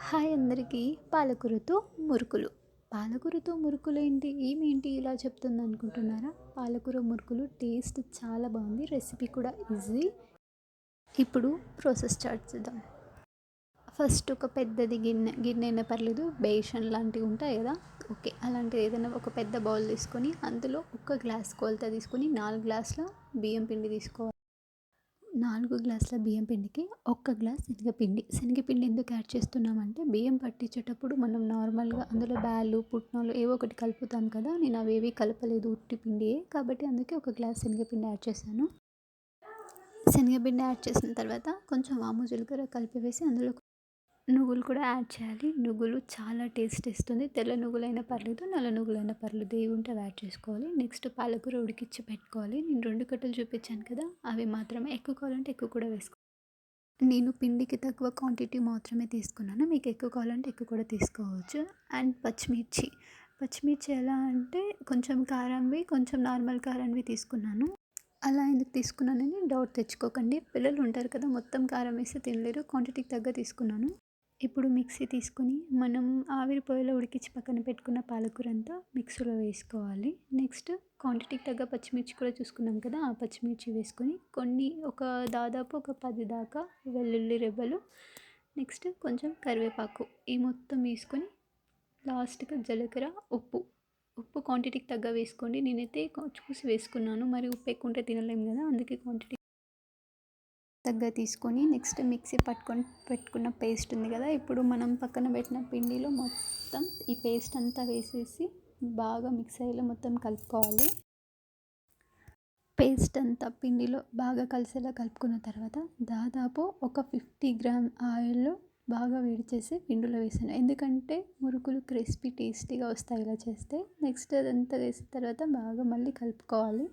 Hi అందరికీ. పాలకూరతో మురుకులు. పాలకూరతో మురుకులేంటి? ఏమేంటి ఇలా చెప్తుంది అనుకుంటున్నారా? పాలకూర మురుకులు టేస్ట్ చాలా బాగుంది. రెసిపీ కూడా ఈజీ. ఇప్పుడు ప్రాసెస్ స్టార్ట్ చేద్దాం. ఫస్ట్ ఒక పెద్దది గిన్నె అయినా పర్లేదు, బేషన్ లాంటివి ఉంటాయి కదా, ఓకే, అలాంటిది ఏదైనా ఒక పెద్ద బౌల్ తీసుకొని అందులో ఒక గ్లాస్ కొలత తీసుకొని 4 గ్లాసుల బియ్యం పిండి తీసుకోవాలి. 4 గ్లాసుల బియ్యం పిండికి 1 గ్లాస్ శనగపిండి. శనగపిండి ఎందుకు యాడ్ చేస్తున్నామంటే బియ్యం పట్టించేటప్పుడు మనం నార్మల్గా అందులో బ్యాళ్ళు, పుట్నాలు ఏవో ఒకటి కలుపుతాం కదా, నేను అవేవి కలపలేదు, ఉట్టి పిండియే కాబట్టి అందుకే 1 గ్లాస్ శనగపిండి యాడ్ చేశాను. శనగపిండి యాడ్ చేసిన తర్వాత కొంచెం వాము జీలకర్ర కలిపి వేసి అందులో నువ్వులు కూడా యాడ్ చేయాలి. నువ్వులు చాలా టేస్ట్ ఇస్తుంది. తెల్ల నువ్వులైనా పర్లేదు, నల్ల నువ్వులైనా పర్లేదు, ఏవి ఉంటే అవి యాడ్ చేసుకోవాలి. నెక్స్ట్ పాలకూర ఉడికించి పెట్టుకోవాలి. నేను 2 కట్టలు చూపించాను కదా, అవి మాత్రమే. ఎక్కువ కావాలంటే ఎక్కువ కూడా వేసుకోవాలి. నేను పిండికి తక్కువ క్వాంటిటీ మాత్రమే తీసుకున్నాను. మీకు ఎక్కువ కావాలంటే ఎక్కువ కూడా తీసుకోవచ్చు. అండ్ పచ్చిమిర్చి ఎలా అంటే కొంచెం కారంవి, కొంచెం నార్మల్ కారంవి తీసుకున్నాను. అలా ఎందుకు తీసుకున్నానని డౌట్ తెచ్చుకోకండి. పిల్లలు ఉంటారు కదా, మొత్తం కారం వేస్తే తినలేరు. క్వాంటిటీకి తగ్గ తీసుకున్నాను. ఇప్పుడు మిక్సీ తీసుకొని మనం ఆవిరి పొయ్యిలో ఉడికించి పక్కన పెట్టుకున్న పాలకూర అంతా మిక్సీలో వేసుకోవాలి. నెక్స్ట్ క్వాంటిటీకి తగ్గ పచ్చిమిర్చి కూడా చూసుకున్నాం కదా, ఆ పచ్చిమిర్చి వేసుకొని దాదాపు ఒక 10 దాకా వెల్లుల్లి రెబ్బలు, నెక్స్ట్ కొంచెం కరివేపాకు, ఈ మొత్తం వేసుకొని లాస్ట్గా జీలకర్ర, ఉప్పు క్వాంటిటీకి తగ్గ వేసుకోండి. నేనైతే చూసి వేసుకున్నాను, మరి ఉప్పు ఎక్కువ ఉంటే తినలేము కదా, అందుకే క్వాంటిటీ తగ్గ తీసుకొని నెక్స్ట్ మిక్సీ పెట్టుకున్న పేస్ట్ ఉంది కదా, ఇప్పుడు మనం పక్కన పెట్టిన పిండిలో మొత్తం ఈ పేస్ట్ అంతా వేసేసి బాగా మిక్స్ అయ్యేలా మొత్తం కలుపుకోవాలి. పేస్ట్ అంతా పిండిలో బాగా కలిసేలా కలుపుకున్న తర్వాత దాదాపు ఒక 50 గ్రామ్ ఆయిల్లో బాగా వేడి చేసి పిండిలో వేసాను. ఎందుకంటే మురుకులు క్రిస్పీ టేస్టీగా వస్తాయి ఇలా చేస్తే. నెక్స్ట్ అదంతా వేసిన తర్వాత బాగా మళ్ళీ కలుపుకోవాలి.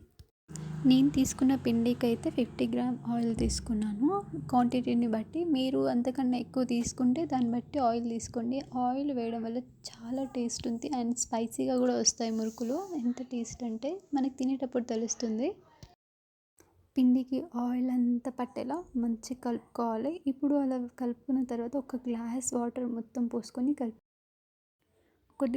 నేను తీసుకున్న పిండికి అయితే 50 గ్రామ్ ఆయిల్ తీసుకున్నాను. క్వాంటిటీని బట్టి మీరు అంతకన్నా ఎక్కువ తీసుకుంటే దాన్ని బట్టి ఆయిల్ తీసుకోండి. ఆయిల్ వేయడం వల్ల చాలా టేస్ట్ ఉంది అండ్ స్పైసీగా కూడా వస్తాయి మురుకులు. ఎంత టేస్ట్ అంటే మనకి తినేటప్పుడు తెలుస్తుంది. పిండికి ఆయిల్ అంతా పట్టేలా మంచిగా కలుపుకోవాలి. ఇప్పుడు అలా కలుపుకున్న తర్వాత ఒక గ్లాస్ వాటర్ మొత్తం పోసుకొని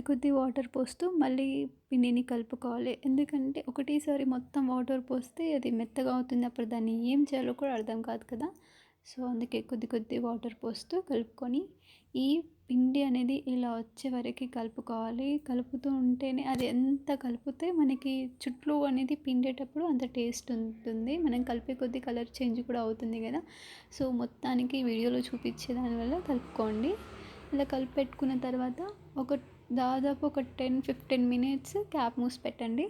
కొద్ది వాటర్ పోస్తూ మళ్ళీ పిండిని కలుపుకోవాలి. ఎందుకంటే ఒకటేసారి మొత్తం వాటర్ పోస్తే అది మెత్తగా అవుతుంది. అప్పుడు దాన్ని ఏం చేయాలో కూడా అర్థం కాదు కదా, సో అందుకే కొద్ది వాటర్ పోస్తూ కలుపుకొని ఈ పిండి అనేది ఇలా వచ్చే వరకు కలుపుకోవాలి. కలుపుతూ ఉంటేనే అది ఎంత కలిపితే మనకి చుట్లు అనేది పిండేటప్పుడు అంత టేస్ట్ ఉంటుంది. మనం కలిపే కొద్ది కలర్ చేంజ్ కూడా అవుతుంది కదా, సో మొత్తానికి వీడియోలో చూపించే దానివల్ల కలుపుకోండి. ఇలా కలిపి పెట్టుకున్న తర్వాత దాదాపు ఒక 10-15 మినిట్స్ క్యాప్ మూసి పెట్టండి.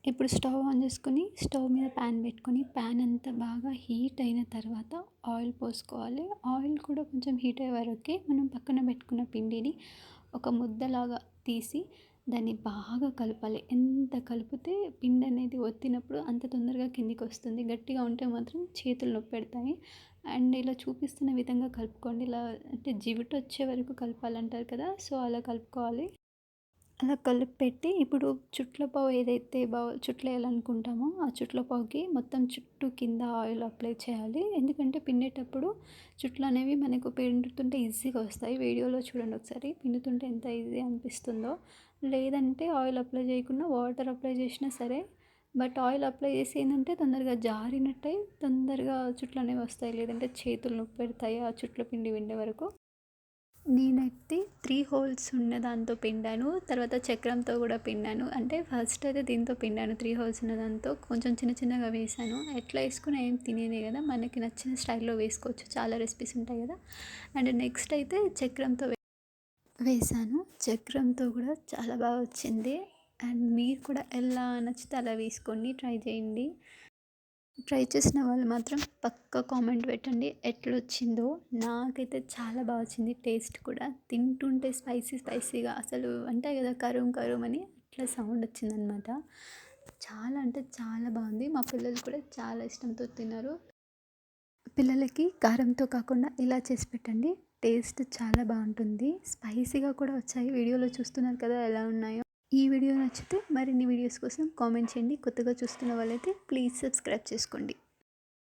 ఇప్పుడు స్టవ్ ఆన్ చేసుకొని స్టవ్ మీద ప్యాన్ పెట్టుకొని ప్యాన్ అంతా బాగా హీట్ అయిన తర్వాత ఆయిల్ పోసుకోవాలి. ఆయిల్ కూడా కొంచెం హీట్ అయ్యే వరకు మనం పక్కన పెట్టుకున్న పిండిని ఒక ముద్దలాగా తీసి దాన్ని బాగా కలపాలి. ఎంత కలిపితే పిండి అనేది ఒత్తినప్పుడు అంత తొందరగా కిందికి వస్తుంది. గట్టిగా ఉంటే మాత్రం చేతులు నొప్పి పెడతాయి. అండ్ ఇలా చూపిస్తున్న విధంగా కలుపుకోండి. ఇలా అంటే జిగుటు వచ్చే వరకు కలపాలంటారు కదా, సో అలా కలుపుకోవాలి. అలా కలిపి పెట్టి ఇప్పుడు చుట్ల పావు ఏదైతే చుట్లేయాలనుకుంటామో ఆ చుట్ల పావుకి మొత్తం చుట్టూ కింద ఆయిల్ అప్లై చేయాలి. ఎందుకంటే పిండేటప్పుడు చుట్లు అనేవి మనకు పిండుతుంటే ఈజీగా వస్తాయి. వీడియోలో చూడండి ఒకసారి, పిండుతుంటే ఎంత ఈజీ అనిపిస్తుందో. లేదంటే ఆయిల్ అప్లై చేయకుండా వాటర్ అప్లై చేసినా సరే, బట్ ఆయిల్ అప్లై చేసి ఏంటంటే తొందరగా జారినట్టయి తొందరగా చుట్లు అనేవి వస్తాయి. లేదంటే చేతులు నొప్పి పెడతాయి ఆ చుట్ల పిండి పిండే వరకు. నేనైతే 3 హోల్స్ ఉన్న దాంతో పిండాను, తర్వాత చక్రంతో కూడా పిండాను. అంటే ఫస్ట్ అయితే దీంతో పిండాను, 3 హోల్స్ ఉన్న దాంతో కొంచెం చిన్నగా వేసాను. ఎట్లా వేసుకున్నా ఏం తినేదే కదా, మనకి నచ్చిన స్టైల్లో వేసుకోవచ్చు, చాలా రెసిపీస్ ఉంటాయి కదా. అండ్ నెక్స్ట్ అయితే చక్రంతో వేసాను. చక్రంతో కూడా చాలా బాగా వచ్చింది. అండ్ మీరు కూడా ఎలా నచ్చితే అలా వేసుకోండి, ట్రై చేయండి. ట్రై చేసిన వాళ్ళు మాత్రం పక్కా కామెంట్ పెట్టండి ఎట్లొచ్చిందో. నాకైతే చాలా బాగా వచ్చింది. టేస్ట్ కూడా తింటుంటే స్పైసీగా అసలు అంటాయి కదా కరుం అని, అట్లా సౌండ్ వచ్చిందనమాట. చాలా అంటే చాలా బాగుంది. మా పిల్లలు కూడా చాలా ఇష్టంతో తిన్నారు. పిల్లలకి కారంతో కాకుండా ఇలా చేసి పెట్టండి, టేస్ట్ చాలా బాగుంటుంది. స్పైసీగా కూడా వచ్చాయి, వీడియోలో చూస్తున్నారు కదా ఎలా ఉన్నాయో. ఈ వీడియో నచ్చితే మరిన్ని వీడియోస్ కోసం కామెంట్ చేయండి. కొత్తగా చూస్తున్న వాళ్ళైతే ప్లీజ్ సబ్స్క్రైబ్ చేసుకోండి.